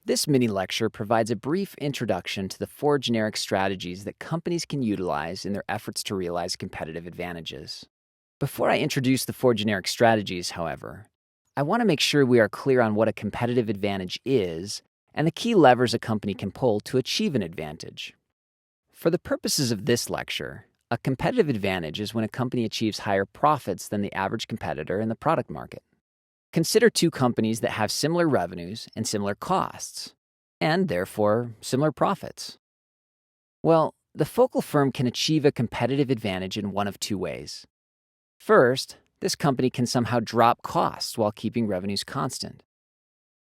This mini lecture provides a brief introduction to the four generic strategies that companies can utilize in their efforts to realize competitive advantages. Before I introduce the four generic strategies, however, I want to make sure we are clear on what a competitive advantage is and the key levers a company can pull to achieve an advantage. For the purposes of this lecture, a competitive advantage is when a company achieves higher profits than the average competitor in the product market. Consider two companies that have similar revenues and similar costs, and therefore similar profits. Well, the focal firm can achieve a competitive advantage in one of two ways. First, this company can somehow drop costs while keeping revenues constant.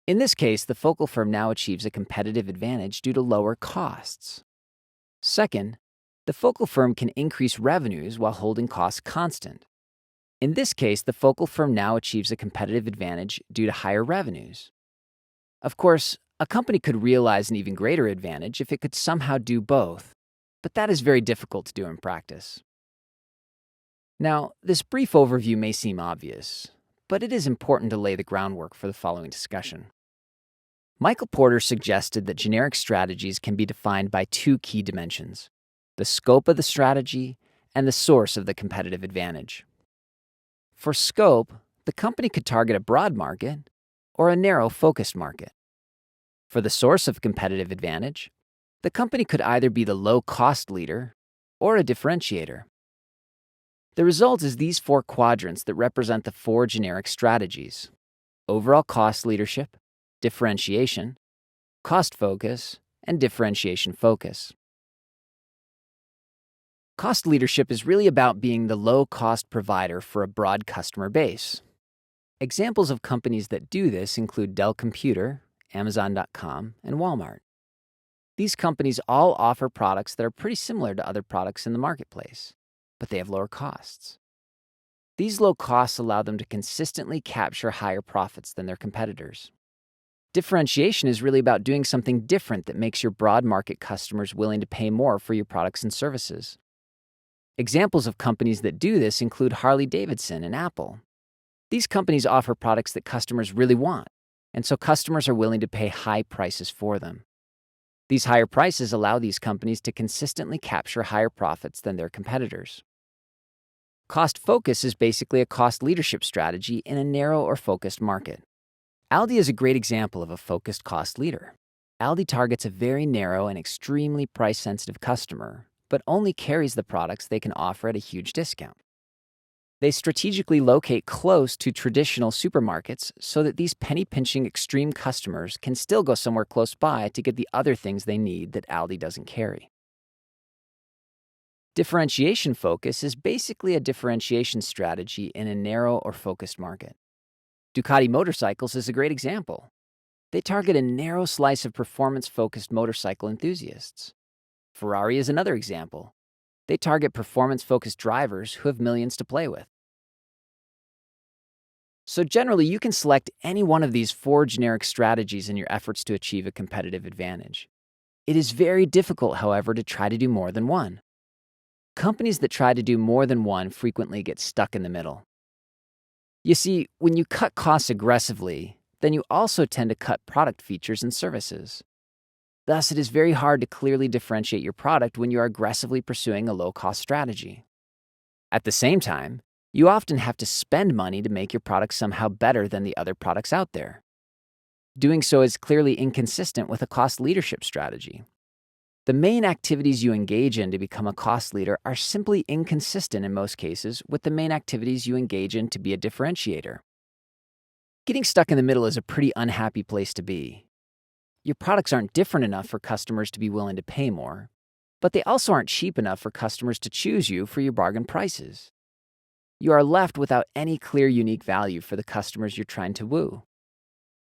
In this case, the focal firm now achieves a competitive advantage due to lower costs. Second, the focal firm can increase revenues while holding costs constant. In this case, the focal firm now achieves a competitive advantage due to higher revenues. Of course, a company could realize an even greater advantage if it could somehow do both, but that is very difficult to do in practice. Now, this brief overview may seem obvious, but it is important to lay the groundwork for the following discussion. Michael Porter suggested that generic strategies can be defined by two key dimensions: the scope of the strategy and the source of the competitive advantage. For scope, the company could target a broad market or a narrow, focused market. For the source of competitive advantage, the company could either be the low-cost leader or a differentiator. The result is these four quadrants that represent the four generic strategies: overall cost leadership, differentiation, cost focus, and differentiation focus. Cost leadership is really about being the low-cost provider for a broad customer base. Examples of companies that do this include Dell Computer, Amazon.com, and Walmart. These companies all offer products that are pretty similar to other products in the marketplace, but they have lower costs. These low costs allow them to consistently capture higher profits than their competitors. Differentiation is really about doing something different that makes your broad market customers willing to pay more for your products and services. Examples of companies that do this include Harley-Davidson and Apple. These companies offer products that customers really want, and so customers are willing to pay high prices for them. These higher prices allow these companies to consistently capture higher profits than their competitors. Cost focus is basically a cost leadership strategy in a narrow or focused market. Aldi is a great example of a focused cost leader. Aldi targets a very narrow and extremely price-sensitive customer, but only carries the products they can offer at a huge discount. They strategically locate close to traditional supermarkets so that these penny-pinching extreme customers can still go somewhere close by to get the other things they need that Aldi doesn't carry. Differentiation focus is basically a differentiation strategy in a narrow or focused market. Ducati motorcycles is a great example. They target a narrow slice of performance-focused motorcycle enthusiasts. Ferrari is another example. They target performance-focused drivers who have millions to play with. So generally, you can select any one of these four generic strategies in your efforts to achieve a competitive advantage. It is very difficult, however, to try to do more than one. Companies that try to do more than one frequently get stuck in the middle. You see, when you cut costs aggressively, then you also tend to cut product features and services. Thus, it is very hard to clearly differentiate your product when you are aggressively pursuing a low-cost strategy. At the same time, you often have to spend money to make your product somehow better than the other products out there. Doing so is clearly inconsistent with a cost leadership strategy. The main activities you engage in to become a cost leader are simply inconsistent in most cases with the main activities you engage in to be a differentiator. Getting stuck in the middle is a pretty unhappy place to be. Your products aren't different enough for customers to be willing to pay more, but they also aren't cheap enough for customers to choose you for your bargain prices. You are left without any clear, unique value for the customers you're trying to woo.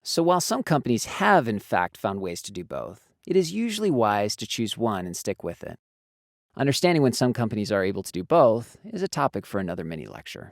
So while some companies have, in fact, found ways to do both, it is usually wise to choose one and stick with it. Understanding when some companies are able to do both is a topic for another mini lecture.